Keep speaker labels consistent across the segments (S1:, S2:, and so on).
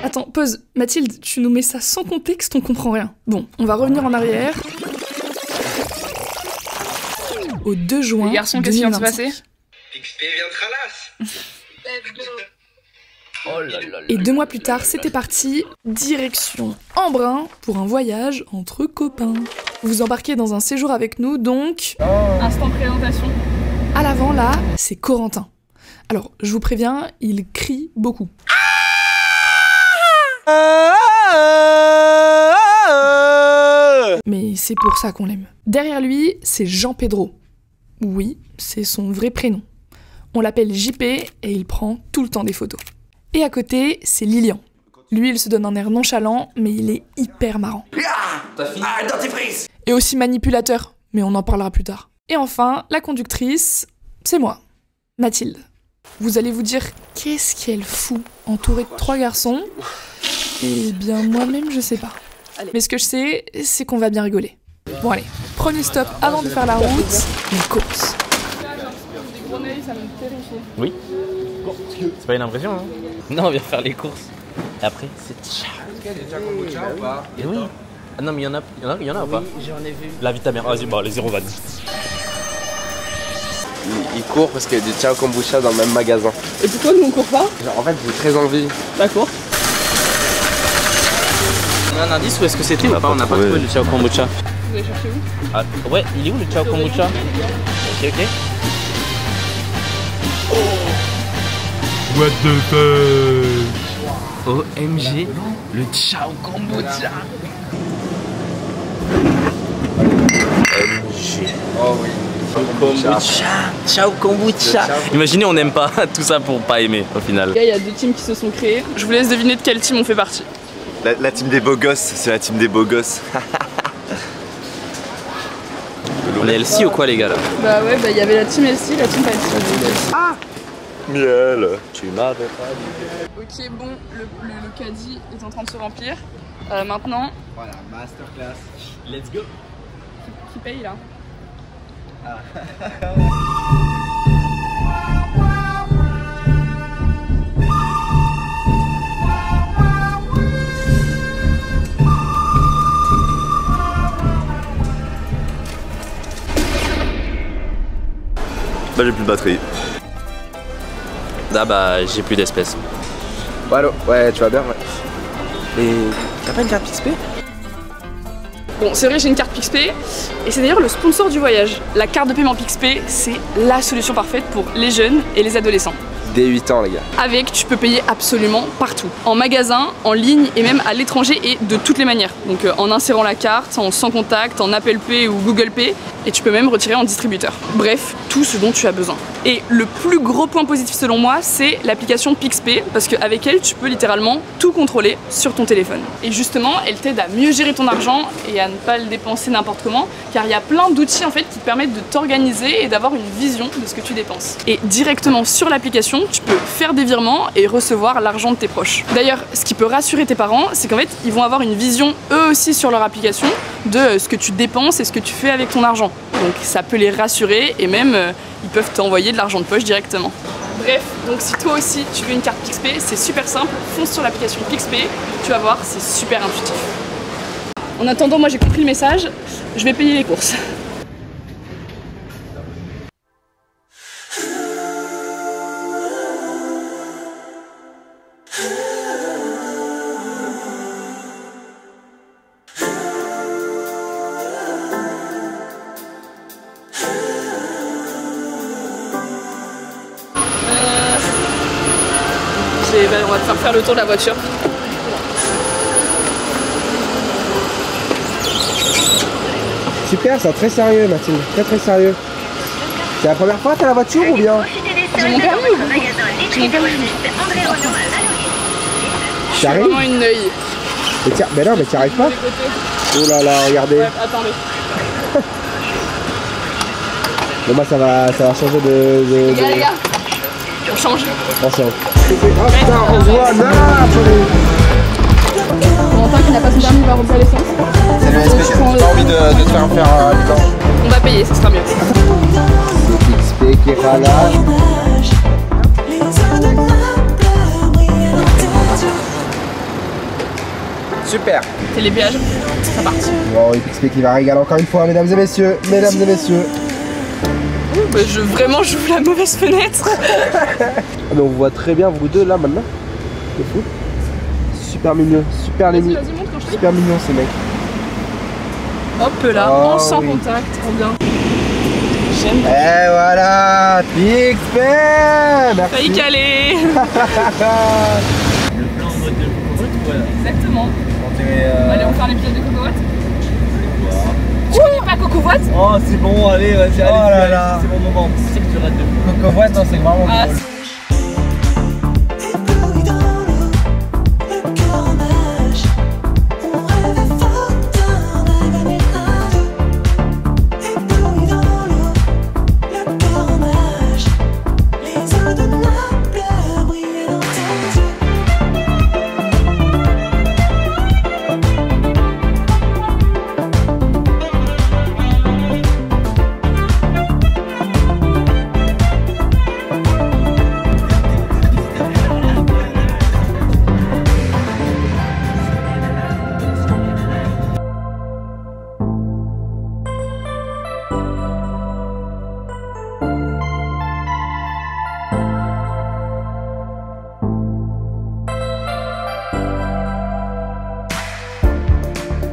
S1: Attends, pause. Mathilde, tu nous mets ça sans contexte, on comprend rien. Bon, on va revenir en arrière. Au 2 juin.
S2: Les garçons, qu'est-ce qui vient de se passer?
S3: PixP vient de
S2: Oh là là là.
S1: Et 2 mois plus tard, c'était parti, direction Embrun pour un voyage entre copains. Vous embarquez dans un séjour avec nous, donc...
S2: Instant présentation.
S1: À l'avant, là, c'est Corentin. Alors, je vous préviens, il crie beaucoup. Mais c'est pour ça qu'on l'aime. Derrière lui, c'est Jean Pedro. Oui, c'est son vrai prénom. On l'appelle JP et il prend tout le temps des photos. Et à côté, c'est Lilian. Lui, il se donne un air nonchalant, mais il est hyper marrant.
S3: dentifrice.
S1: Et aussi manipulateur, mais on en parlera plus tard. Et enfin, la conductrice, c'est moi, Mathilde. Vous allez vous dire, qu'est-ce qu'elle fout entourée de 3 garçons? Eh bien, moi-même, je sais pas. Mais ce que je sais, c'est qu'on va bien rigoler. Bon allez, premier stop avant de faire la route, les courses.
S2: Des gros nails, ça me terrifie.
S4: Oui. C'est pas une impression, hein? Non, on vient faire les courses. Et après, c'est ciao. Et oui. Ah non, mais il y en a ou pas?
S2: J'en ai vu.
S4: La vie de ta mère. Vas-y, bon, les 0 vannes.
S3: Il court parce qu'il y a du Ciao Kombucha dans le même magasin.
S2: Et pourquoi nous on court pas?
S3: Genre en fait j'ai très envie.
S2: D'accord.
S4: On a un indice ou est-ce que c'était ou pas? On n'a pas trouvé le Ciao Kombucha.
S2: Vous allez chercher où?
S4: Ah, ouais, il est où le Ciao Kombucha? Ok, ok.
S5: What the fuck?
S4: OMG, le Ciao Kombucha. OMG.
S3: Oh oui.
S4: Kombucha. Ciao Kombucha. Imaginez, on n'aime pas tout ça pour pas aimer au final.
S2: Il y a 2 teams qui se sont créés. Je vous laisse deviner de quelle team on fait partie.
S6: La team des beaux gosses, c'est la team des beaux gosses.
S4: On est LC ou quoi les gars là?
S2: Bah ouais, bah il y avait la team LC, la team pas LC.
S6: Ah miel.
S4: Tu m'avais pas dit.
S2: Ok, bon, le caddie est en train de se remplir. Maintenant,
S3: Voilà, masterclass.
S4: Let's go.
S2: qui paye là?
S6: Bah j'ai plus de batterie.
S4: Ah bah j'ai plus d'espèces.
S3: Bon allô, ouais tu vas bien ouais. Et t'as pas une carte PixP?
S2: Bon, c'est vrai, j'ai une carte PixP et c'est d'ailleurs le sponsor du voyage. La carte de paiement PixP, c'est la solution parfaite pour les jeunes et les adolescents.
S3: Dès 8 ans les gars.
S2: Avec, tu peux payer absolument partout. En magasin, en ligne et même à l'étranger et de toutes les manières. Donc en insérant la carte, en sans contact, en Apple Pay ou Google Pay. Et tu peux même retirer en distributeur. Bref, tout ce dont tu as besoin. Et le plus gros point positif selon moi, c'est l'application PixP. Parce qu'avec elle, tu peux littéralement tout contrôler sur ton téléphone. Et justement, elle t'aide à mieux gérer ton argent et à ne pas le dépenser n'importe comment. Car il y a plein d'outils en fait qui te permettent de t'organiser et d'avoir une vision de ce que tu dépenses. Et directement sur l'application, tu peux faire des virements et recevoir l'argent de tes proches. D'ailleurs, ce qui peut rassurer tes parents, c'est qu'en fait, ils vont avoir une vision eux aussi sur leur application de ce que tu dépenses et ce que tu fais avec ton argent. Donc ça peut les rassurer et même ils peuvent t'envoyer de l'argent de poche directement. Bref, donc si toi aussi tu veux une carte PixP, c'est super simple, fonce sur l'application PixP, tu vas voir, c'est super intuitif. En attendant, moi j'ai compris le message, je vais payer les courses. On va te faire le tour de la voiture.
S3: Super, c'est très sérieux Mathilde, très sérieux. C'est la première fois que t'as la voiture ou bien?
S2: J'ai mon permis ou j'ai mon permis. Je suis vraiment une neuille.
S3: Mais non, mais t'y arrives pas? Oh là là, regardez.
S2: Ouais, attendez.
S3: Bon bah ça va changer de...
S2: Les gars, on change.
S3: On change. Oh putain, on voit
S2: Valentin qui n'a pas son permis va remplir l'essence.
S3: Salut SPC, j'ai pas envie de te faire bilan.
S2: On va payer, ça sera mieux.
S3: C'est XP qui est là. Super.
S2: Télépéage, ça part.
S3: Bon, XP qui va régaler encore une fois, mesdames et messieurs. Mesdames et messieurs.
S2: Bah, vraiment, j'ouvre la mauvaise fenêtre.
S3: Mais on voit très bien vous deux là maintenant. C'est fou. Super mignon, super les
S2: Vas-y, montre quand je
S3: super mignon ces mecs.
S2: Hop là,
S3: Oh,
S2: en sans
S3: oui.
S2: contact, trop bien. J'aime.
S3: Et voilà, XP. Merci.
S2: Failli caler.
S4: Le plan en mode de cocotte, voilà.
S2: Exactement.
S3: Euh,
S2: Allez, on fait un épisode de Cocovoite. Tu connais pas Cocovoite?
S7: Oh c'est bon, allez, vas-y, allez,
S3: Oh là
S7: allez,
S3: là.
S7: c'est bon moment.
S4: C'est que tu rates de
S7: Cocovoite, non, c'est vraiment
S2: Ah,
S7: drôle.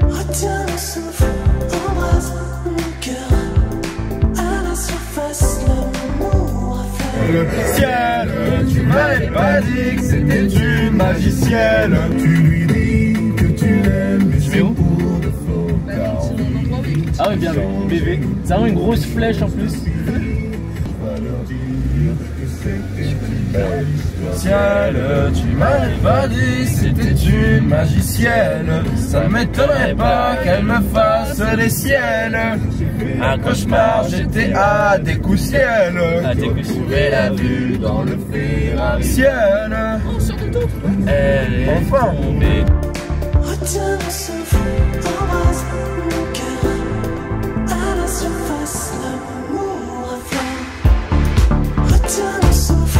S8: Retiens le souffle, embrasse mon cœur. À la surface, l'amour a fait.
S5: Le ciel, tu m'avais pas dit que c'était une magicienne. Tu lui dis que tu l'aimes, mais c'est pour de faux.
S4: Ah oui, bien vu, bébé. C'est vraiment une grosse flèche en plus.
S5: Ciel, tu m'avais pas dit c'était une magicienne. Ça ne m'étonnerait pas qu'elle me fasse des siennes. Un cauchemar, j'étais à des coups ciel.
S4: Ah, t'es plus
S5: Trouver la vue dans le ciel.
S4: Elle est
S5: Enfin.
S4: tombée.
S8: Retiens le souffle, embrasse mon cœur. À la surface, l'amour a fait. Retiens le souffle,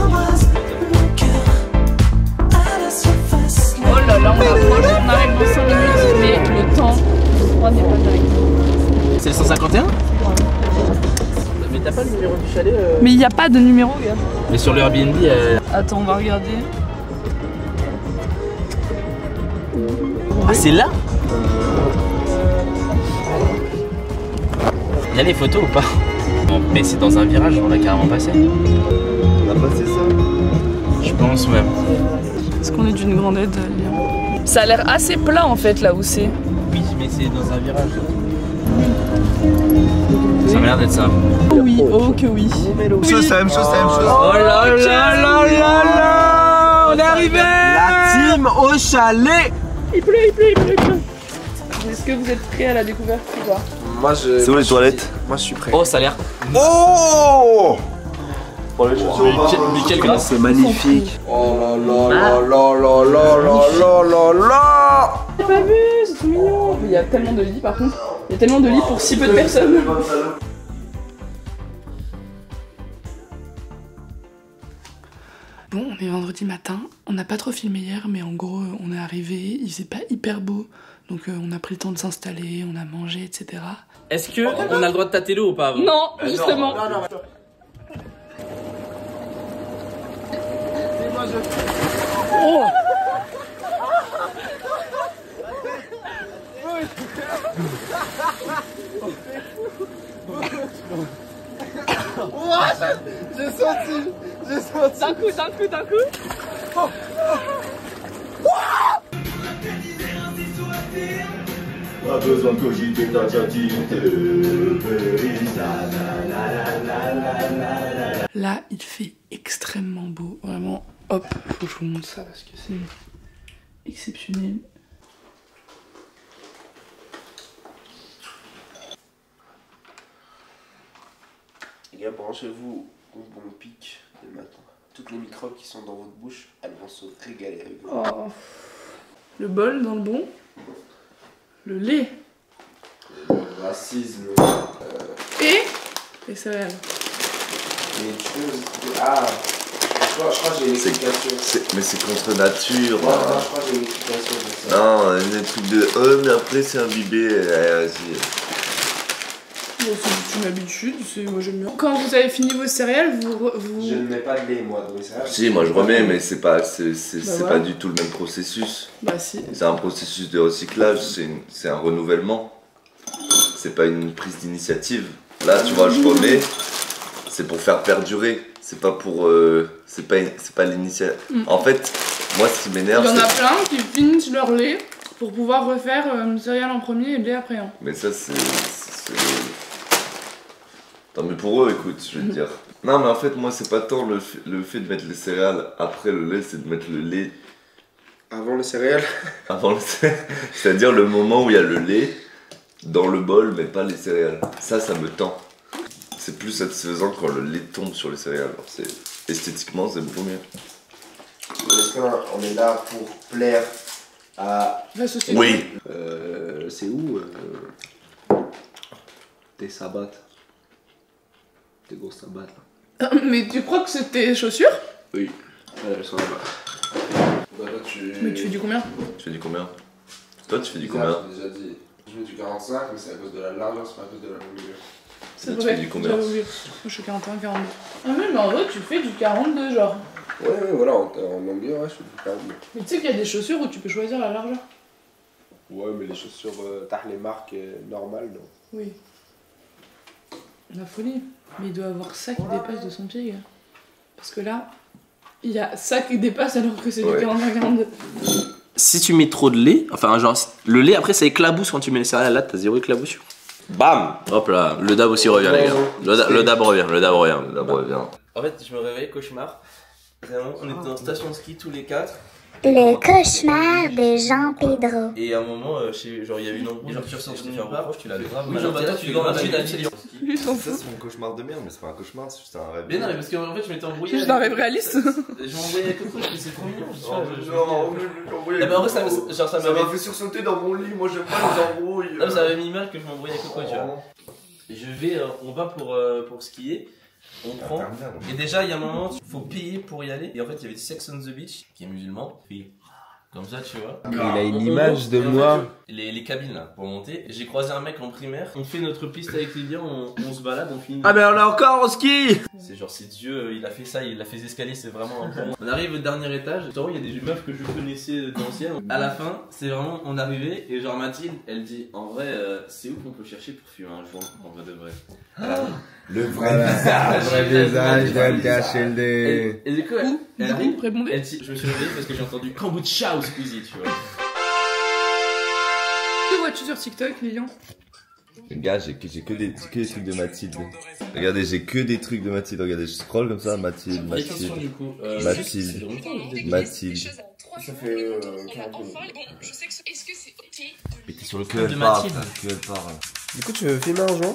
S8: embrasse mon cœur. À la surface,
S2: oh là là, on approche, on arrive dans 5 minutes, mais le temps n'est pas direct.
S4: C'est le 151? Mais t'as pas le numéro du chalet
S2: Mais il n'y a pas de numéro, gars.
S4: Mais sur le Airbnb,
S2: Attends, on va regarder.
S4: Ah, c'est là? Il y a les photos ou pas? Bon, mais c'est dans un virage, on l'a carrément passé.
S6: On a passé ça.
S4: Je pense même.
S2: Est-ce qu'on est d'une grande aide, Lien? Ça a l'air assez plat en fait là où c'est.
S4: Oui, mais c'est dans un virage. Ça m'a l'air d'être ça.
S2: Oui, oh que oui.
S6: Chose, la même chose, la même chose.
S7: Oh là là là là là. On est arrivé.
S3: La team au chalet.
S2: Il pleut. Est-ce que vous êtes prêts à la découverte ou pas?
S3: Moi je.
S6: C'est où les toilettes?
S3: Moi je suis prêt.
S4: Oh, ça a l'air.
S6: Oh! Pour les chaussures,
S4: Mais quel grâce.
S3: C'est magnifique. Oh là là là là là là là là là.
S2: J'ai pas vu, c'est tout mignon. Il y a tellement de lits par contre. Il y a tellement de lits pour si peu de personnes. Bon, on est vendredi matin. On n'a pas trop filmé hier, mais en gros, on est arrivé. Il faisait pas hyper beau. Donc on a pris le temps de s'installer, on a mangé, etc.
S4: Est-ce que on a le droit de tâter l'eau ou pas?
S2: Non, justement.
S3: J'ai senti.
S2: D'un coup.
S5: Pas besoin de cogiter ta
S2: Là, il fait extrêmement beau. Vraiment, hop, faut que je vous montre ça parce que c'est exceptionnel.
S3: Les gars, branchez-vous au bon pic le matin. Toutes les microbes qui sont dans votre bouche, elles vont se régaler avec vous.
S2: Oh. Le bol dans le bon. Le lait.
S3: Le racisme.
S2: Et les céréales.
S3: Les choses. Ah, Je crois que j'ai une explication.
S6: Mais c'est contre nature.
S3: Non, je crois que j'ai une explication.
S6: Non, un truc de. Oh, mais après c'est imbibé. Vas-y.
S1: Bon, c'est une habitude, moi j'aime bien. Quand vous avez fini vos céréales, vous...
S3: Je ne mets pas de lait moi dans les céréales.
S6: Si, moi je remets, mais c'est pas,
S1: voilà.
S6: pas du tout le même processus.
S1: Bah si.
S6: C'est un processus de recyclage, c'est un renouvellement. C'est pas une prise d'initiative. Là, tu vois, je remets, c'est pour faire perdurer. C'est pas pour. C'est pas l'initiative. En fait, moi ce qui m'énerve.
S1: Il y en a plein qui finissent leur lait pour pouvoir refaire céréales en premier et le lait après. Hein.
S6: Mais ça, c'est. Tant mieux pour eux, écoute, je vais te dire. Non, mais en fait, moi, c'est pas tant le fait de mettre les céréales après le lait, c'est de mettre le lait.
S3: Avant le céréales.
S6: Avant le c'est-à-dire le moment où il y a le lait dans le bol, mais pas les céréales. Ça me tend. C'est plus satisfaisant quand le lait tombe sur les céréales. Alors, esthétiquement, c'est beaucoup mieux.
S3: Est-ce qu'on est là pour plaire à.
S1: La société.
S6: Oui.
S3: C'est où tes sabbats? Tes grosses sabbats là.
S1: Mais tu crois que c'est tes chaussures?
S3: Oui. Elles sont là-bas.
S1: Mais tu fais du combien?
S6: Tu fais du combien? Toi, tu fais du combien?
S3: J'ai déjà dit. Je mets du 45, mais c'est à cause de la largeur, c'est pas à cause de la longueur.
S1: C'est
S6: Tu
S1: vrai.
S6: fais du combien?
S1: J'avais oublié. Moi je suis 41, 42. Ah oui, mais en vrai tu fais du 42 genre.
S3: Ouais, voilà, en longueur, ouais, je fais du 42.
S1: Mais tu sais qu'il y a des chaussures où tu peux choisir la largeur.
S3: Ouais, mais les chaussures, t'as les marques normales, non?
S1: Oui. La folie. Mais il doit avoir ça qui dépasse de son pied, gars. Parce que là, il y a ça qui dépasse alors que c'est du 41-42.
S4: Si tu mets trop de lait, enfin genre le lait après ça éclabousse quand tu mets les céréales, là t'as zéro éclaboussure. Bam. Hop là, le dab aussi revient les gars. Le dab revient. En fait je me réveille, cauchemar. Vraiment, on était en station de ski tous les quatre.
S9: Le cauchemar de Jean Pedro.
S4: Et à un moment, genre il y a eu une embrouille, genre tu ressens que tu fais un reproche, tu l'as grave mal. Tu dans la chute à Lyon.
S6: Ça, c'est mon cauchemar de merde, mais c'est pas un cauchemar, c'est juste un rêve.
S4: Mais non, mais parce qu'en fait je m'étais embrouillé.
S1: C'est juste un rêve réaliste.
S4: Je m'embrouillais avec Coco, je me c'est trop mignon.
S6: Non,
S4: en vrai, ça
S6: m'a fait sursauter dans mon lit, moi j'aime pas les embrouilles.
S4: Non, mais ça avait mis mal que je m'embrouille avec Coco, tu vois. On va pour skier. On prend. Et déjà, il y a un moment, il faut payer pour y aller. Et en fait, il y avait Sex on the Beach, qui est musulman. Puis, comme ça, tu vois.
S3: Il a une image de moi.
S4: Les cabines là, pour monter. J'ai croisé un mec en primaire. On fait notre piste avec Lydia, on se balade, on finit.
S7: Ah, mais on est encore au ski!
S4: C'est genre, c'est Dieu, il a fait ça, il a fait escalier, c'est vraiment un bon. On arrive au dernier étage. Il y a des meufs que je connaissais d'anciennes. À la fin, c'est vraiment, on arrivait. Et genre, Mathilde, elle dit, en vrai, c'est où qu'on peut chercher pour fumer un joint, en vrai de vrai.
S5: Le vrai visage de cacher le dé.
S4: Et du coup, elle arrive,
S1: répondez.
S4: elle dit, je me suis réveillé parce que j'ai entendu kombucha ou Squeezie, tu vois.
S1: Que vois-tu sur TikTok, Lilian?
S6: Gars, j'ai que des trucs de Mathilde. Regardez, j'ai que des trucs de Mathilde. Regardez, je scroll comme ça, Mathilde.
S3: Ça fait 40 minutes.
S6: Mais t'es sur le
S4: De
S6: que
S4: Mathilde.
S6: elle parle.
S3: Du coup, tu veux filmer un jour?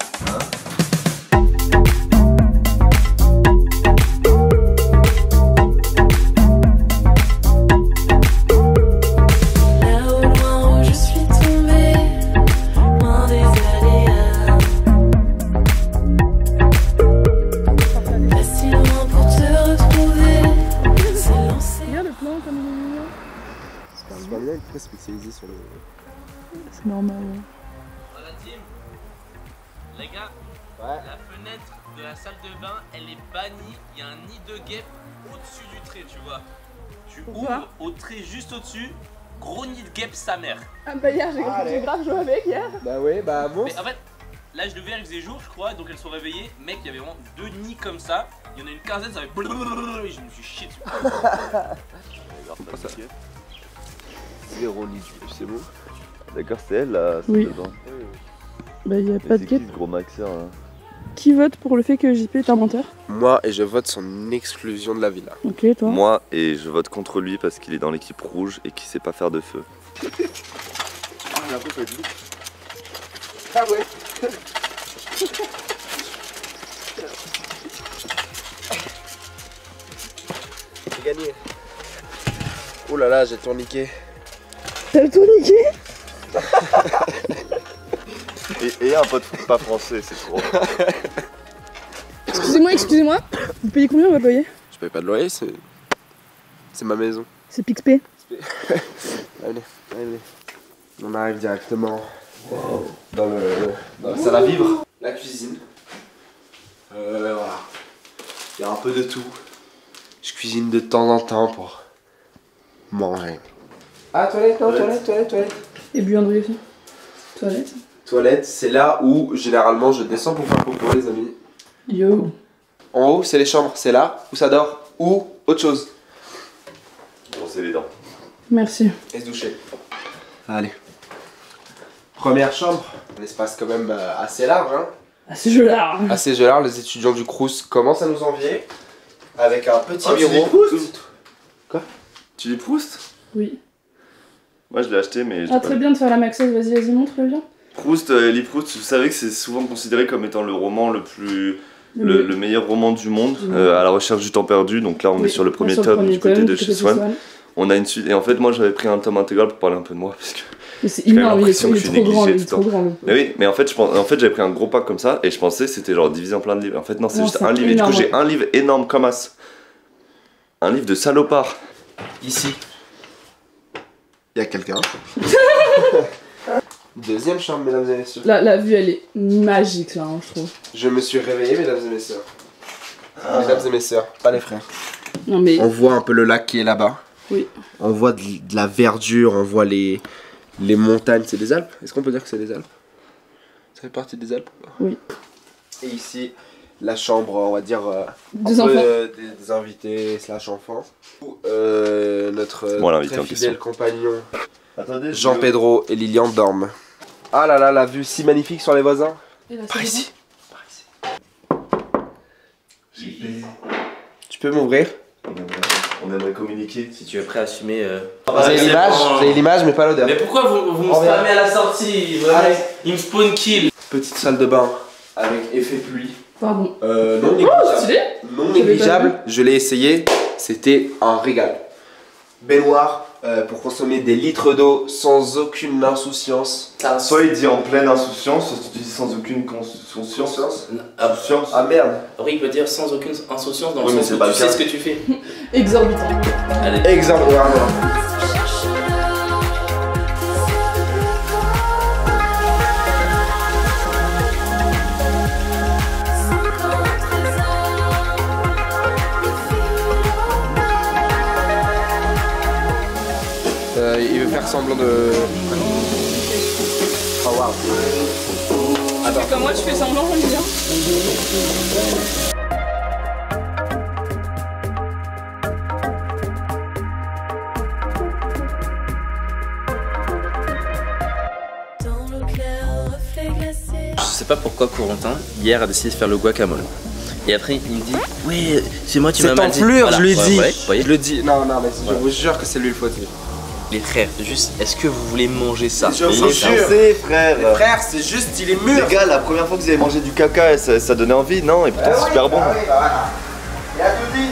S8: Là au loin où je suis tombée, loin des aléas. Pas si loin pour te retrouver, c'est lancé.
S1: Regarde le plan comme il est mignon.
S3: C'est pas bien, il est très spécialisé sur le.
S1: C'est normal.
S4: Voilà, team. Les gars, la fenêtre de la salle de bain, elle est bannie. Il y a un nid de guêpe au-dessus du trait, tu vois. Tu ouvres au trait juste au-dessus, gros nid de guêpe sa mère.
S1: Ah bah hier j'ai grave joué avec hier.
S3: Bah ouais, bah bon.
S4: Mais en fait, là je l'ai ouvert, il faisait jour, je crois, donc elles sont réveillées. Mec, il y avait vraiment 2 nids comme ça. Il y en a une quinzaine, ça fait blablabla, et je me suis chié dessus.
S3: Zéro nid, c'est bon.
S6: D'accord, c'est elle là.
S1: Oui. Bah y a pas de guêpe.
S6: Ce gros maxeur là.
S1: Qui vote pour le fait que JP est un menteur?
S3: Moi, et je vote son exclusion de la villa.
S1: Ok, toi?
S6: Moi, et je vote contre lui parce qu'il est dans l'équipe rouge et qu'il sait pas faire de feu.
S3: Ah ouais. J'ai gagné. Oh là là, j'ai tourniqué.
S1: T'as le tourniquet?
S6: Et un pote pas français, c'est trop.
S1: Excusez-moi, vous payez combien on va payer?
S3: Je paye pas de loyer, c'est ma maison.
S2: C'est PixPay.
S3: Allez. On arrive directement dans la salle à vivre. La cuisine. Voilà. Il y a un peu de tout. Je cuisine de temps en temps pour manger. Ah, toilette, non, toilette.
S2: Et buanderie aussi. Toilette.
S3: Toilette, c'est là où généralement je descends pour faire popo, les amis.
S2: Yo.
S3: En haut, c'est les chambres, c'est là où ça dort ou autre chose.
S6: Brosser les dents.
S2: Merci.
S3: Et se doucher. Allez. Première chambre. Un espace quand même assez large, hein.
S2: Assez gelard.
S3: Assez gelard, les étudiants du Crous commencent à nous envier. Avec un petit
S6: Oh, tu
S3: bureau.
S6: dis Proust
S3: Quoi?
S6: Tu dis Proust?
S2: Oui.
S6: Moi je l'ai acheté mais
S2: Ah, très bien de faire la maxeuse, vas-y, montre-le bien.
S6: Proust, Elie Proust, vous savez que c'est souvent considéré comme étant le roman le meilleur roman du monde, à la recherche du temps perdu. Donc là on est sur le premier tome du côté de chez Swan. On a une suite, et en fait moi j'avais pris un tome intégral pour parler un peu de moi parce que
S2: c'est énorme, il est trop grand.
S6: Mais oui, mais en fait j'avais pris un gros pack comme ça et je pensais que c'était genre divisé en plein de livres. En fait non, c'est juste un livre. Et du coup j'ai un livre énorme comme as. Un livre de salopard.
S3: Ici. Il y a quelqu'un. Deuxième chambre, mesdames et messieurs.
S2: La vue elle est magique là, hein, je trouve.
S3: Je me suis réveillé, mesdames et messieurs. Mesdames et messieurs, pas les frères.
S2: Non mais.
S3: On voit un peu le lac qui est là-bas.
S2: Oui.
S3: On voit de la verdure, on voit les montagnes. C'est des Alpes? Est-ce qu'on peut dire que c'est des Alpes? Ça fait partie des Alpes?
S2: Oui.
S3: Et ici, la chambre, on va dire,
S2: des enfants.
S3: Des invités slash enfants. Notre très fidèle compagnon, Jean Pedro et Lilian dorment. Ah là là, la vue si magnifique sur les voisins.
S2: Et là,
S3: Par ici. Tu peux m'ouvrir?
S6: On aimerait communiquer.
S4: Si tu es prêt à assumer.
S3: Vous avez l'image mais pas l'odeur.
S4: Mais pourquoi vous me spammez à la sortie? Vraiment, il me spawn kill.
S3: Petite salle de bain avec effet pluie.
S2: Pardon.
S3: Non négligeable.
S2: Stylé.
S3: Non négligeable, je l'ai essayé, c'était un régal. Baignoire pour consommer des litres d'eau sans aucune insouciance.
S6: Soit il dit en pleine insouciance, soit tu dis sans aucune conscience.
S3: Ah merde.
S4: Après il peut dire sans aucune insouciance dans le
S6: Oui, mais
S4: sens
S6: c'est
S4: où
S6: pas
S4: tu
S6: le
S4: sais
S6: cas.
S4: ce que tu fais.
S2: Exorbitant.
S4: Allez.
S3: Exemple. Il veut faire semblant de... Oh waouh.
S2: Attends. Comme moi tu fais semblant, j'aime bien.
S4: Je sais pas pourquoi Corentin, hier, a décidé de faire le guacamole. Et après il me dit, ouais, c'est moi tu m'as mal dit.
S3: C'est en pleurs,
S4: Voilà.
S3: je lui ai dit.
S4: Voyez.
S3: Je le dis. Non, mais je vous jure que c'est lui le fautif.
S4: Les frères, juste, est-ce que vous voulez manger ça?
S6: Je vous jure, frère.
S3: Les frères, c'est juste, il est mûr.
S6: Les gars, la première fois que vous avez mangé du caca, ça donnait envie, non? Et pourtant c'est super bon.
S3: Bah oui, bah voilà. Il a tout dit.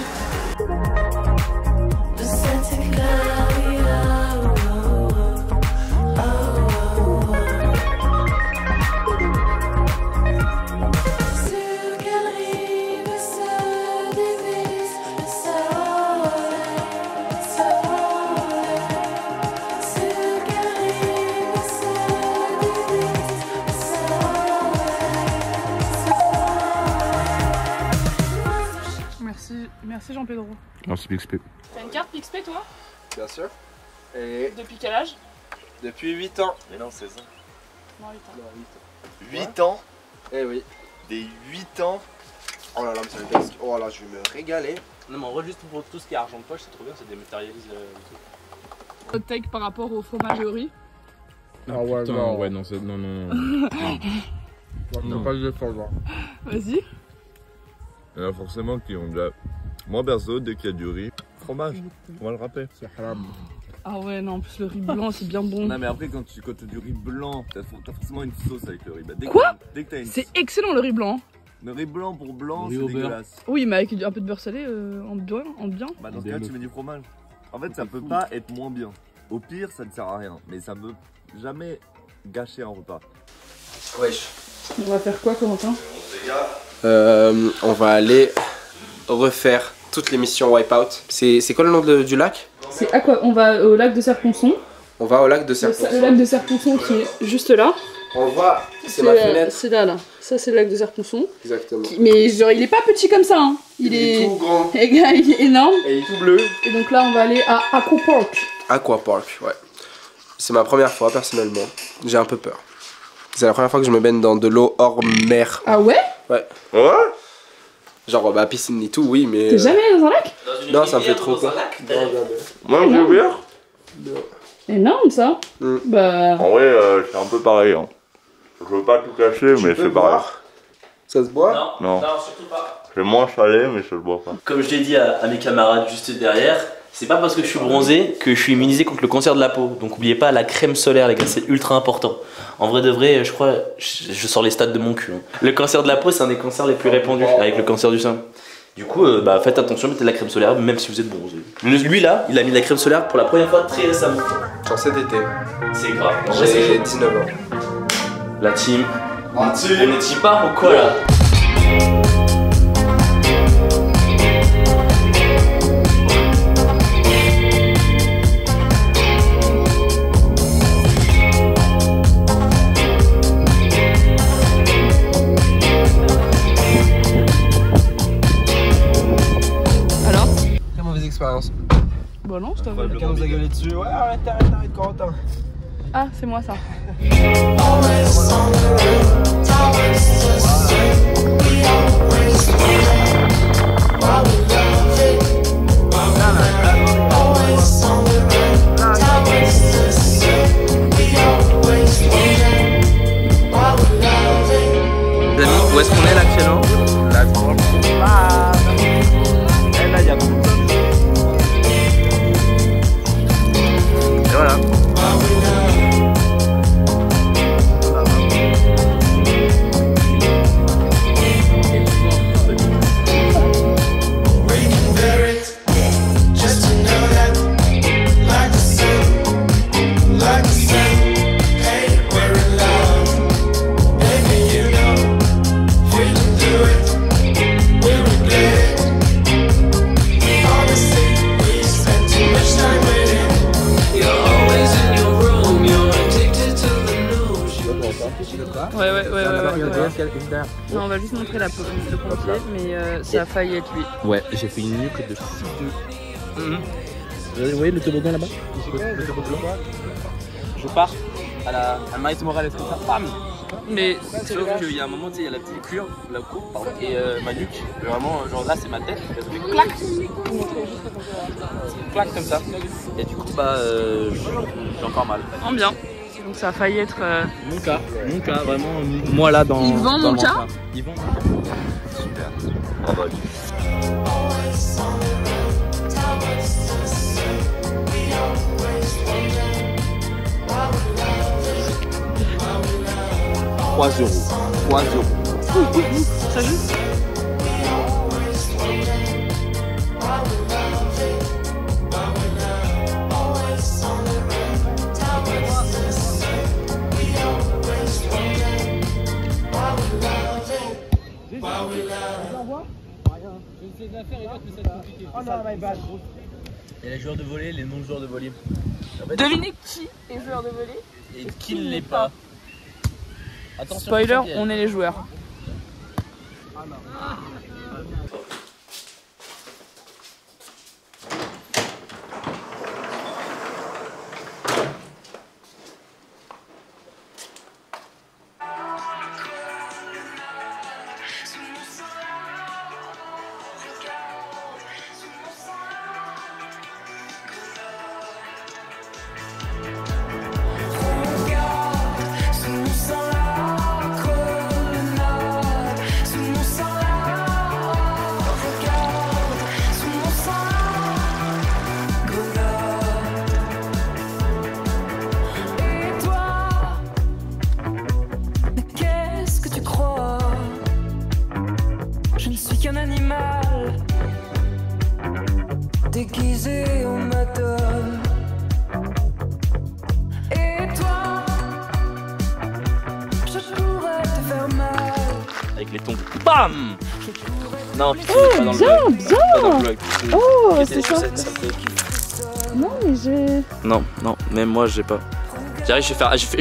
S2: Merci Jean Pedro.
S5: Merci PixPay.
S2: T'as une carte PixPay toi?
S3: Bien sûr. Et
S2: Depuis quel âge?
S3: depuis 8 ans.
S6: Mais non, c'est ça.
S2: Non, 8 ans.
S6: 8 ans?
S3: Eh oui.
S6: Des 8 ans?
S3: Oh là là, mais ça va être... Oh là, je vais me régaler.
S4: Non mais en vrai juste pour tout ce qui est argent de poche, c'est trop bien, ça dématérialise le truc.
S2: Hot take par rapport au fromage et au riz.
S5: Ah ouais, putain, non. Ouais, non, c'est... Non, non, non.
S3: Non. Pas le défendre.
S2: Vas-y.
S5: Il y en a forcément qui ont déjà... Moi perso, dès qu'il y a du riz, fromage, on va le râper. C'est haram.
S2: Ah ouais, non, en plus le riz blanc c'est bien bon.
S5: Non mais après quand tu as du riz blanc, t'as forcément une sauce avec le riz. Bah,
S2: Quoi?
S5: Dès que t'as une...
S2: C'est excellent le riz blanc.
S5: Le riz blanc pour blanc,
S4: Riz
S5: c'est
S4: au beurre.
S5: dégueulasse.
S2: Oui, mais avec un peu de beurre salé en bien.
S5: Bah dans ce cas tu mets du fromage. En fait ça peut pas être moins bien. Au pire ça ne sert à rien, mais ça peut jamais gâcher un repas.
S3: Wesh.
S2: On va faire quoi Corentin?
S3: On va aller refaire
S5: toutes les missions Wipeout. C'est quoi le nom du lac?
S2: C'est Aqua. On va au lac de Serponçon.
S5: On va au lac de Serponçon.
S2: Le lac de Serponçon qui est juste là.
S5: On le voit, c'est ma fenêtre.
S2: C'est là. Ça, c'est le lac de Serponçon.
S5: Exactement.
S2: Mais genre, il est pas petit comme ça. Hein. Il est
S5: tout grand.
S2: Il est énorme.
S5: Et il est tout bleu.
S2: Et donc là, on va aller à Aquapark.
S5: Aquapark, ouais. C'est ma première fois, personnellement. J'ai un peu peur. C'est la première fois que je me baigne dans de l'eau hors mer.
S2: Ah ouais?
S5: Ouais.
S6: Ouais.
S5: Genre, bah, piscine et tout, oui, mais.
S2: T'es jamais allé dans un lac?
S5: Non, ça me fait trop peur.
S6: Moi, je veux bien.
S2: Énorme ça. Bah.
S6: En vrai, c'est un peu pareil. Hein. Je veux pas tout cacher, mais c'est pareil.
S5: Ça se boit?
S6: Non.
S4: Surtout pas.
S6: C'est moins salé, mais ça se boit pas.
S4: Comme je l'ai dit à mes camarades juste derrière, c'est pas parce que je suis bronzé que je suis immunisé contre le cancer de la peau. Donc oubliez pas la crème solaire, les gars, c'est ultra important. En vrai de vrai, je crois, je sors les stats de mon cul. Hein. Le cancer de la peau, c'est un des cancers les plus répandus, avec le cancer du sein. Du coup, bah, faites attention, mettez de la crème solaire, même si vous êtes bronzé. Lui là, il a mis de la crème solaire pour la première fois très récemment.
S5: Genre cet été.
S4: C'est grave.
S5: J'ai 19 ans.
S4: La team. On est team pas ou quoi là?
S2: Bah non, je t'avais.
S5: Quelqu'un nous a gueulé dessus. Ouais, arrête, Corentin.
S2: Ah, c'est moi ça.
S4: Les amis, où est-ce qu'on est là actuellement?
S5: Là, et là, il y a beaucoup de choses.
S4: Et voilà.
S2: Ouais. Non, on va juste montrer le pompier, mais ça a failli être lui.
S10: Ouais, j'ai fait une nuque de 6-2. Vous voyez le toboggan là-bas? Le toboggan. Je pars à Miles Morales comme ça, bam!
S2: Mais
S10: sauf qu'il y a un moment, tu sais, il y a la petite curve, la courbe, pardon, et ma nuque, vraiment, genre là c'est ma tête, clac! Clac comme ça. Et du coup, bah, j'ai encore mal.
S2: En bien. Donc ça a failli être.
S10: Mon cas, vraiment, moi là dans.
S2: Ils vendent mon cas?
S10: Ils vendent.
S6: Super. Bravo.
S10: 3 €. 3 €.
S2: Ça joue?
S10: Et les joueurs de volley, les non-joueurs de volley.
S2: Devinez qui est joueur de volley
S10: et qui ne l'est pas. Attention,
S2: spoiler, on est les joueurs.
S8: Déguisé en madone. Et toi, je pourrais te faire mal.
S10: Avec les tongs. BAM!
S8: Je pourrais te
S10: Non,
S1: Oh,
S10: pas dans le
S1: bien,
S10: vlog.
S1: bien.
S10: Pas dans le vlog.
S1: Oh,
S10: Mettez
S1: c'est
S10: les
S1: ça.
S10: chaussettes, ça me fait-
S1: Non, mais j'ai.
S10: Non, non, même moi j'ai pas. J'arrive, je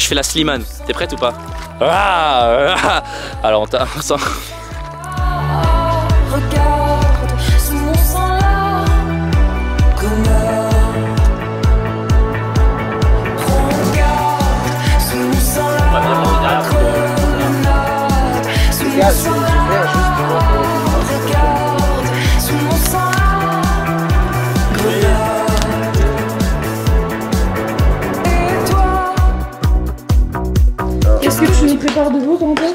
S10: fais la Slimane. T'es prête ou pas? Ah. Alors on t'a.
S8: Regarde sous mon sang là, connard. Regarde sous mon sang là, connard. Sous mon sang là, regarde sous mon sang là, connard. Et toi?
S1: Qu'est-ce que tu nous prépares de beau, Quentin?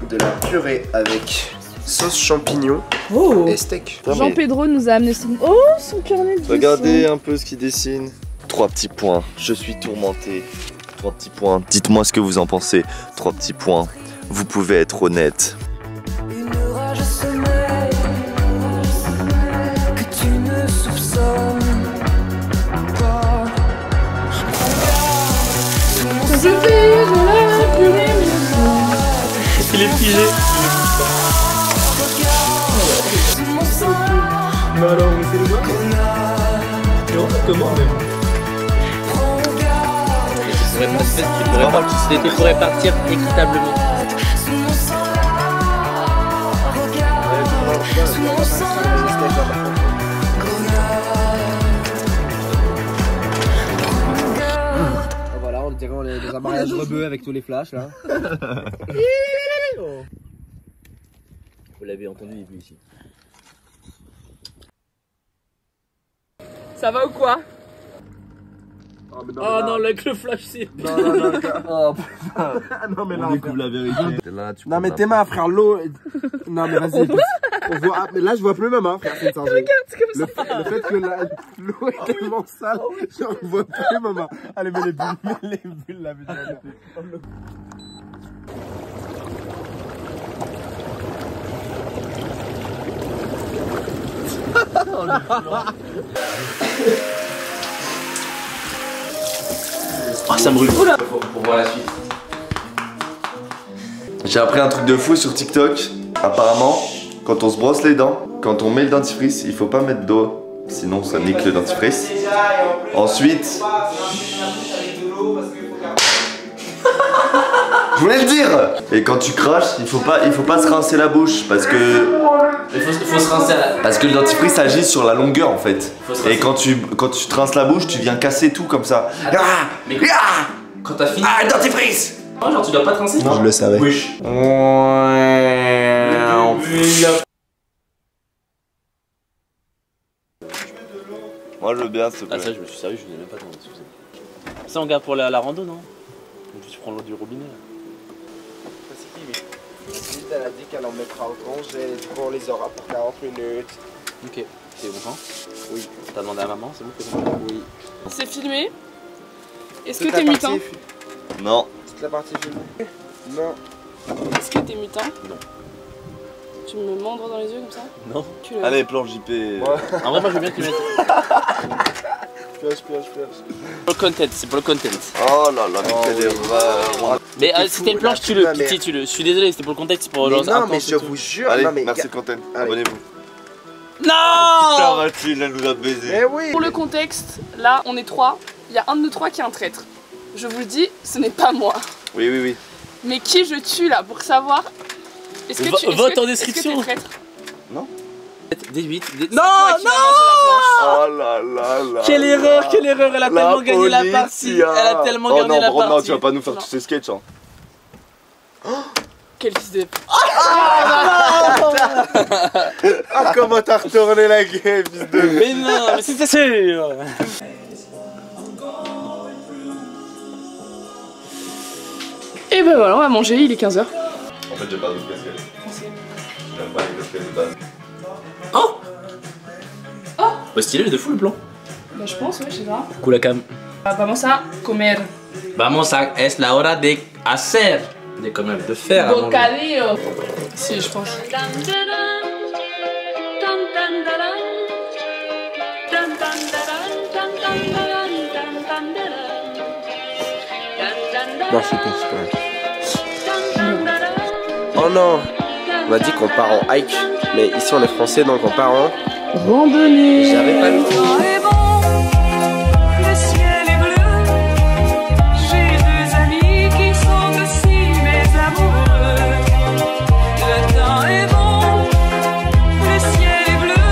S3: De la purée avec sauce champignon
S1: Oh.
S3: et steak.
S1: Jean Pedro nous a amené son. Oh, son carnet de dessin.
S6: Regardez un peu ce qu'il dessine. 3 petits points. Je suis tourmenté. 3 petits points. Dites-moi ce que vous en pensez. 3 petits points. Vous pouvez être honnête.
S8: Une rage sommeille que tu ne soupçonnes pas.
S1: Je fais de la purée.
S10: Il est figé.
S5: Mais alors, on fait le doigt. Et en fait, comment même?
S10: Tu pourrais partir équitablement.
S3: Voilà, on dirait dans un mariage rebeu avec tous les flashs là.
S10: Vous l'avez entendu, il est venu ici.
S2: Ça va ou quoi?
S5: Oh, mais
S10: Oh non, avec le flash, c'est.
S5: non, oh putain. Non, mais là,
S6: découvre la vérité.
S3: Non mais tes mains frère, l'eau. Non mais vas-y. On voit... Mais là je vois plus mes mains frère.
S2: Regarde comme ça.
S3: Le fait que l'eau est tellement sale, je vois plus mes mains. Allez mets les bulles là.
S10: Oh, ça me brûle.
S4: Pour voir la suite.
S6: J'ai appris un truc de fou sur TikTok. Apparemment, quand on se brosse les dents, quand on met le dentifrice, il faut pas mettre d'eau, sinon ça nique le dentifrice. Ensuite, je voulais le dire. Et quand tu craches, il faut pas se rincer la bouche parce que
S10: Il faut se rincer à la...
S6: parce que le dentifrice agit sur la longueur en fait. Et quand tu te rinces la bouche, tu viens casser tout comme ça.
S10: Mais quand t'as fini.
S6: Ah, le dentifrice.
S10: Oh, genre tu dois pas te rincer?
S3: Non, je le savais.
S10: Wesh.
S6: Moi je veux bien s'il te
S10: Ah
S6: plaît.
S10: ça je me suis sérieux, je venais même pas demander, excusez. Ça on garde pour la rando non? Donc tu prends l'eau du robinet là.
S3: Elle a dit qu'elle en mettra au congé, du coup on les aura pour 40 minutes.
S10: Ok, t'es content?
S3: Oui.
S10: T'as demandé à maman, c'est bon, t'es content?
S3: Oui.
S2: C'est filmé. Est-ce que
S3: Toute
S2: t'es
S3: la
S2: mutin?
S3: partie-
S6: Non.
S3: Toute la partie filmée. Non.
S2: Est-ce que t'es mutin?
S10: Non.
S2: Tu me mens droit dans les yeux comme ça?
S10: Non.
S6: Allez, planche JP.
S10: En vrai moi je veux bien que tu mettes.
S3: Pioche.
S10: Pour le content, c'est pour le content.
S6: Oh là là, mais quelle erreur.
S10: Mais
S3: T'es
S10: si t'es une
S3: fou,
S10: planche,
S3: là,
S10: tu le,
S3: putain, mais-
S10: pitié, tu le. Je suis désolé, c'était pour le contexte, c'est pour
S3: Mais
S10: genre.
S3: non,
S10: intense
S3: mais
S10: et
S3: je
S10: tout.
S3: vous jure.
S6: Allez,
S3: non, mais
S6: merci Content.
S3: Allez.
S6: Abonnez-vous.
S10: Non.
S6: Mathilde, elle nous a baisé.
S3: Eh oui.
S2: Pour le contexte, là on est 3. Il y a un de nous 3 qui est un traître. Je vous le dis, ce n'est pas moi.
S6: Oui.
S2: Mais qui je tue là pour savoir? Est-ce que tu
S10: Vote en
S2: est-ce que
S10: description.
S2: t'es traître?
S10: Des 8.
S2: Non, non.
S6: Oh là là là.
S10: Quelle erreur, elle a tellement gagné la partie.
S6: Policia.
S10: Elle a tellement
S6: Oh
S10: gagné
S6: non,
S10: la
S6: par contre, non,
S10: partie.
S6: tu vas pas nous faire
S2: Non.
S6: tous ces sketchs. Hein.
S2: Quel fils de...
S3: Ah, comment t'as retourné la game, fils de.
S10: Mais non, mais c'était sûr.
S2: Et ben voilà, on va manger, il est 15h.
S6: En fait, j'ai pas d'autres casquettes. J'aime pas les casquettes de base.
S10: Bah stylé de fou le plan.
S2: Bah je pense, ouais, je sais pas.
S10: Cool cam.
S2: Vamos a comer.
S10: Vamos a, es la hora de hacer. De comer, de faire. à manger.
S2: Bocadillo. Si, je pense.
S3: Non, c'est pas. Oh non. On m'a dit qu'on part en hike. Mais ici on est français donc on part en
S2: randonnée.
S3: J'avais pas le temps.
S8: Le ciel est bleu. J'ai deux amis qui sont aussi mes amoureux. Le temps est bon. Le ciel est bleu.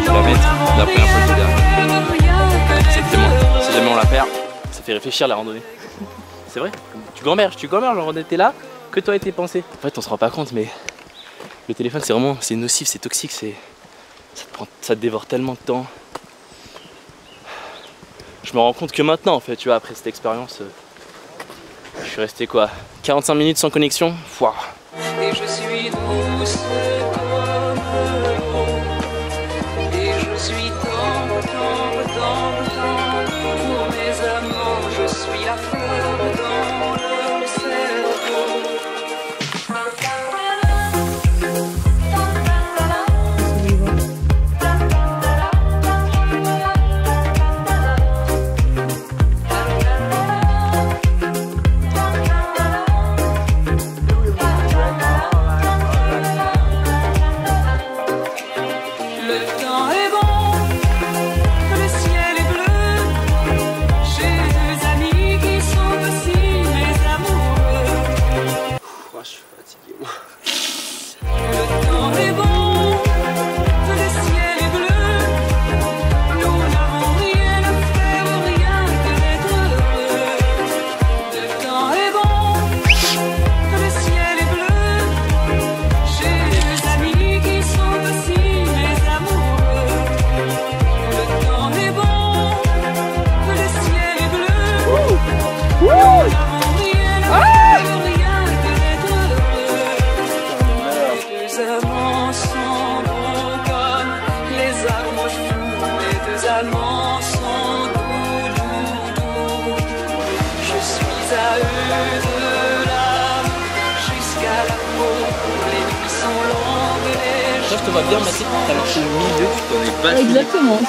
S10: Je vais la mettre d'après un peu le derrière. Si jamais on la perd, ça fait réfléchir la randonnée. C'est vrai, tu gamberges, genre t'es là, que toi et tes pensées. En fait on se rend pas compte mais le téléphone c'est nocif, c'est toxique, ça te dévore tellement de temps. Je me rends compte que maintenant en fait, tu vois, après cette expérience, je suis resté quoi, 45 minutes sans connexion. Fouah.
S8: Et je suis douce comme l'eau. Et je suis tendre pour mes amants. Je suis la fleur dans leur cerveau. Le temps est bon, le ciel est bleu. J'ai deux amis qui sont aussi mes amoureux.
S3: Je suis fatigué moi.
S8: Le temps est bon, le ciel est bleu. Nous n'avons rien à faire, rien que d'être heureux. Le temps est bon, le ciel est bleu. J'ai deux amis qui sont aussi mes amoureux. Le temps est bon, le ciel est bleu. Nous n'avons rien à faire, rien que d'être heureux. Les deux amants sont beaux comme les arbres fous. Les deux amants sont doux. Je suis à eux de l'âme jusqu'à la peau. Les nuits sont longues, les
S10: Ça je te vois bien Mathilde, t'as marché au milieu, tu t'en es pas.
S2: Exactement.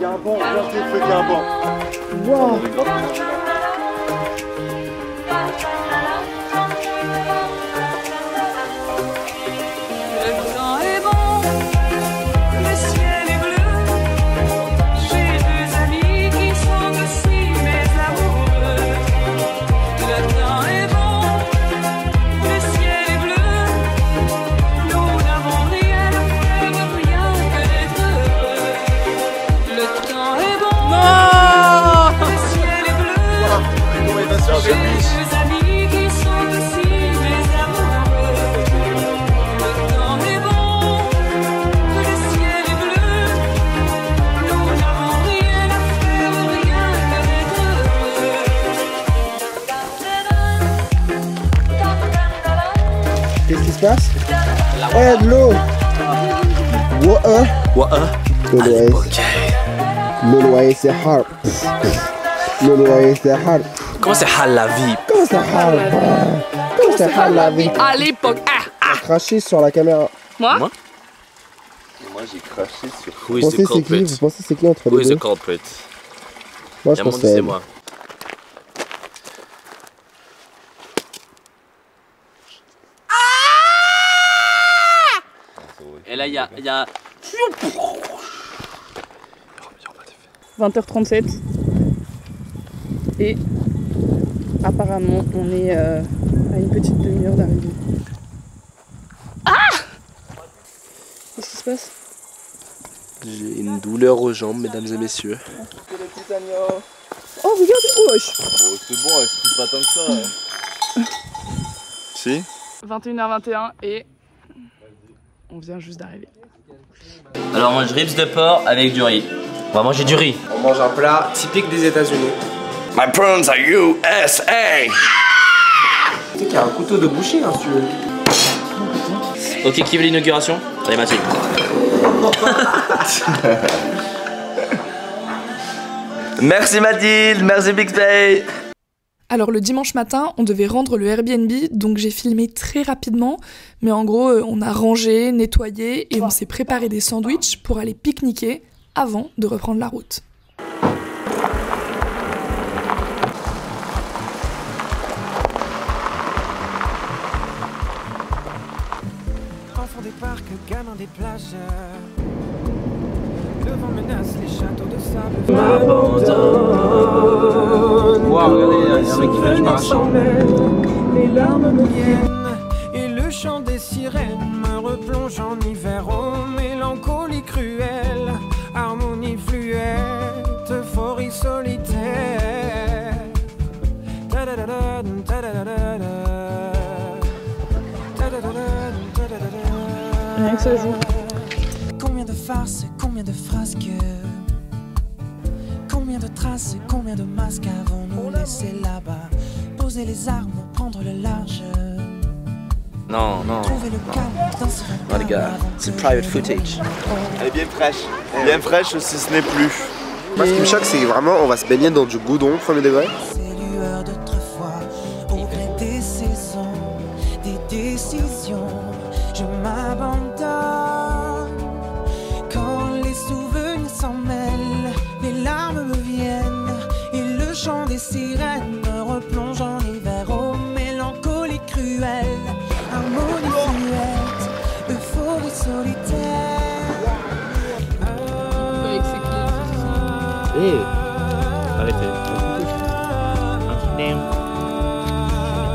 S5: Guimbon, bien fait ce Guimbon.
S2: Wow.
S8: Le temps est bon, le ciel est bleu. J'ai deux amis qui sont aussi mes amoureux. Le temps est bon, le ciel est bleu. Nous n'avons rien à faire, rien que d'être heureux. Le temps est bon, le ciel est bleu. J'ai deux amis qui sont aussi mes amoureux. Le temps est bon, le ciel est bleu. Nous n'avons rien à faire, rien que d'être heureux.
S5: Qu'est-ce qui se passe? Eh, de l'eau! Le loyer c'est hard. Le loyer c'est hard.
S10: Comment c'est hal la vie?
S5: Comment c'est hard? Comment c'est hard la vie?
S2: À l'époque.
S5: Craché sur la caméra.
S2: Moi
S6: Moi j'ai craché sur.
S10: Who
S5: Vous
S10: is the
S5: pensez c'est qui?
S10: culprit?
S5: Vous pensez c'est qui entre
S10: Who
S5: les
S10: is
S5: deux?
S10: the culprit?
S5: Moi je
S10: Yamon
S5: pense
S10: dit
S5: que
S10: c'est
S5: c'est
S10: moi. Et là il y a
S2: 20h37 et apparemment on est à une petite demi-heure d'arrivée. Qu'est-ce qui se passe?
S3: J'ai une douleur aux jambes, mesdames et messieurs.
S2: Oh regardez, oh wesh.
S6: Oh, c'est bon, elle se fout pas tant que ça. Si?
S2: 21h21 et on vient juste d'arriver.
S10: Alors moi je ribs de porc avec du riz. On va manger du riz.
S3: On mange un plat typique des États-Unis.
S6: My prawns are USA!
S3: Tu sais qu'il y a un couteau de boucher hein, si tu veux.
S10: Ok, qui veut l'inauguration? Allez Mathilde.
S4: Merci Mathilde, merci Bixby.
S1: Alors le dimanche matin, on devait rendre le Airbnb, donc j'ai filmé très rapidement, mais en gros, on a rangé, nettoyé et on s'est préparé des sandwichs pour aller pique-niquer avant de reprendre la route.
S5: gamins des plages. Le vent menace les châteaux de sable.
S10: Wow, regardez, il y a un mec qui fait du parachute.
S5: Les larmes me viennent et le chant des sirènes me replonge en hiver. Oh, mélancolie cruelle, harmonie fluette, euphorie solitaire. Ta-da-da-da, ta-da-da-da-da.
S2: Rien que ça joue.
S5: Combien de farces, combien de frasques, combien de traces, combien de masques avons-nous laissé là-bas? Poser les armes, prendre le large.
S10: Non, non,
S5: Trouver le calme dans ce
S10: non les gars, c'est private footage.
S3: Elle est bien fraîche. Bien fraîche si ce n'est plus. Moi, ce qui me choque, c'est que vraiment, on va se baigner dans du goudron, premier degré.
S5: Ces lueurs d'autrefois, au gré des saisons, des décisions, je m'abandonne. Quand les souvenirs s'en mêlent, les larmes me viennent et le chant des sirènes me replonge en hiver. Oh, mélancolie cruelle, harmonie fluette, euphorie solitaire.
S2: Avec ses clés.
S10: Eh, arrêtez.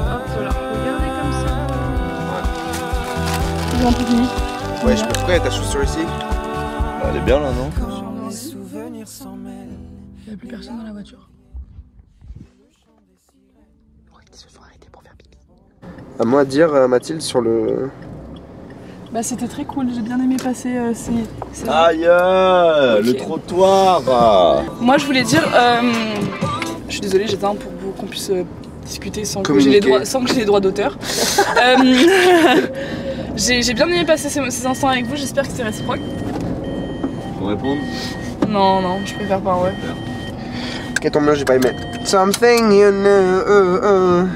S2: Hop là, regardez comme ça. Ils ont tout fini.
S3: Ouais, je peux pourquoi ta chaussure ici?
S6: Elle est bien là, non?
S5: Quand les souvenirs s'en mêlent.
S2: Il n'y a plus personne dans la voiture.
S3: À moi de dire, Mathilde, sur le.
S2: Bah c'était très cool, j'ai bien aimé passer ces...
S6: Aïe, le trottoir.
S2: Moi je voulais dire, je suis désolée, j'éteins pour qu'on puisse discuter sans que j'ai
S3: Communiquer.
S2: les droits d'auteur. J'ai bien aimé passer ces instants avec vous, j'espère que c'est réciproque.
S6: Faut répondre?
S2: Non, non, je préfère pas, ouais.
S3: Ok, ton mieux, j'ai pas aimé. Something you know.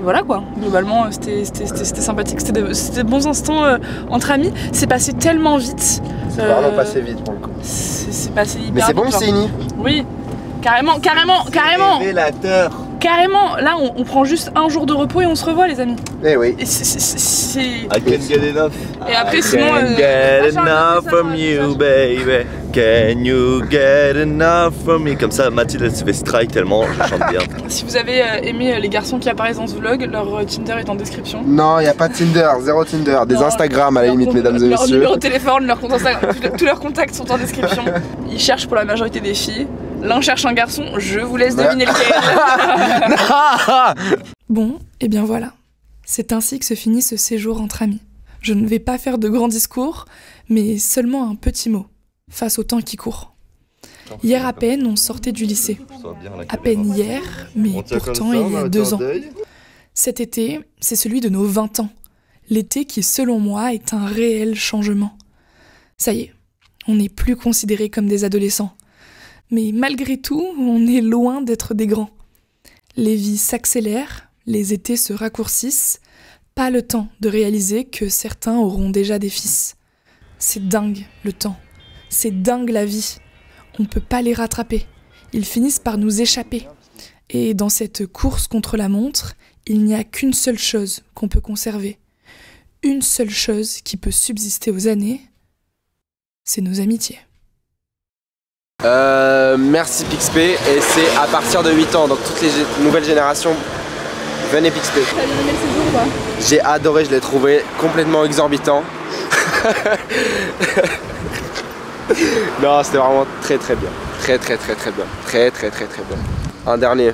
S2: Voilà quoi, globalement c'était sympathique, c'était de bons instants entre amis. C'est passé tellement vite.
S3: C'est vraiment passé vite pour le coup.
S2: C'est passé hyper
S3: Mais c'est
S2: vite,
S3: bon,
S2: genre.
S3: c'est ini.
S2: Oui, carrément.
S6: Révélateur.
S2: Carrément, là on prend juste un jour de repos et on se revoit les amis.
S3: Eh oui.
S2: Et c'est...
S6: I can't get enough.
S2: Et après sinon...
S6: Can't get enough from you, baby. Can you get enough from me? Comme ça, Mathilde elle se fait strike tellement je chante bien.
S2: Si vous avez aimé les garçons qui apparaissent dans ce vlog, leur Tinder est en description.
S3: Non, y a pas de Tinder, zéro Tinder. Des
S2: Non,
S3: Instagram à la limite, mesdames et
S2: Leur
S3: messieurs.
S2: numéro de téléphone, leur compte Instagram, tous leurs contacts sont en description. Ils cherchent pour la majorité des filles. L'un cherche un garçon, je vous laisse deviner lequel. Bon, et bien voilà. C'est ainsi que se finit ce séjour entre amis. Je ne vais pas faire de grands discours, mais seulement un petit mot, face au temps qui court. Hier à peine, on sortait du lycée. À peine hier, mais pourtant il y a 2 ans. Cet été, c'est celui de nos 20 ans. L'été qui, selon moi, est un réel changement. Ça y est, on n'est plus considérés comme des adolescents. Mais malgré tout, on est loin d'être des grands. Les vies s'accélèrent, les étés se raccourcissent, pas le temps de réaliser que certains auront déjà des fils. C'est dingue le temps, c'est dingue la vie. On peut pas les rattraper, ils finissent par nous échapper. Et dans cette course contre la montre, il n'y a qu'une seule chose qu'on peut conserver. Une seule chose qui peut subsister aux années, c'est nos amitiés.
S3: Merci Pixp, et c'est à partir de 8 ans, donc toutes les nouvelles générations, venez Pixp.
S2: T'as bien aimé le séjour ou pas ?
S3: J'ai adoré, je l'ai trouvé complètement exorbitant. Non, c'était vraiment très bien. Très bien. Un dernier.